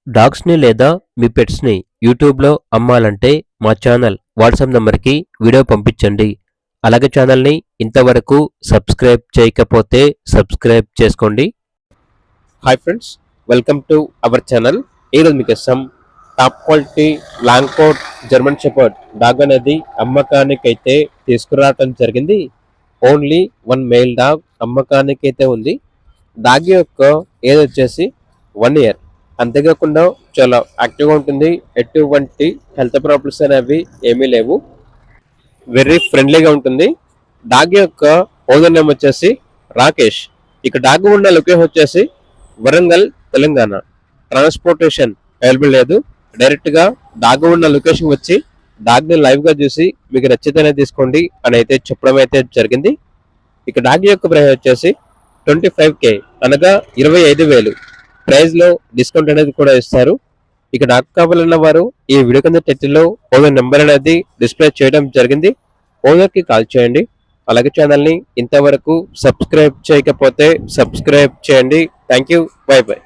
డాగ్స్‌ని లేదా మీ పెట్స్‌ని యూట్యూబ్‌లో అమ్మాలంటే మా ఛానల్ వాట్సాప్ నంబర్‌కి వీడియో పంపించండి. అలాగే ఛానల్‌ని ఇంతవరకు సబ్స్క్రైబ్ చేయకపోతే సబ్స్క్రైబ్ చేసుకోండి. Hi friends, welcome to our channel. ఈరోజు మీకోసం top quality long coat German shepherd dog అనేది అమ్మకానికైతే తీసుకురావటం జరిగింది. ఓన్లీ వన్ మేల్ డాగ్ అమ్మకానికైతే ఉంది. డాగ్ యొక్క ఏజ్ వచ్చేసి 1 ఇయర్. అంతేకాకుండా చాలా యాక్టివ్గా ఉంటుంది. ఎటువంటి హెల్త్ ప్రాబ్లమ్స్ అనేవి ఏమీ లేవు. వెరీ ఫ్రెండ్లీగా ఉంటుంది. డాగ్ యొక్క ఓనర్ నేమ్ వచ్చేసి రాకేష్. ఇక డాగ్ ఉన్న లొకేషన్ వచ్చేసి వరంగల్, తెలంగాణ. ట్రాన్స్పోర్టేషన్ అవైలబుల్ లేదు. డైరెక్ట్గా డాగ్ ఉన్న లొకేషన్ వచ్చి డాగ్ని లైవ్గా చూసి మీకు నచ్చితేనే తీసుకోండి అని అయితే చెప్పడం అయితే జరిగింది. ఇక డాగ్ యొక్క ప్రైస్ వచ్చేసి 25K, అనగా 25,000 ప్రైజ్ లో డిస్కౌంట్ అనేది కూడా ఇస్తారు. ఇక డాగ్ కావాలన్న వారు ఈ వీడియో కింద టైటిల్లో ఓనర్ నెంబర్ అనేది డిస్ప్లే చేయడం జరిగింది. ఓనర్ కి కాల్ చేయండి. అలాగే ఛానల్ ని ఇంతవరకు సబ్స్క్రైబ్ చేయకపోతే సబ్స్క్రైబ్ చేయండి. Thank you, by by.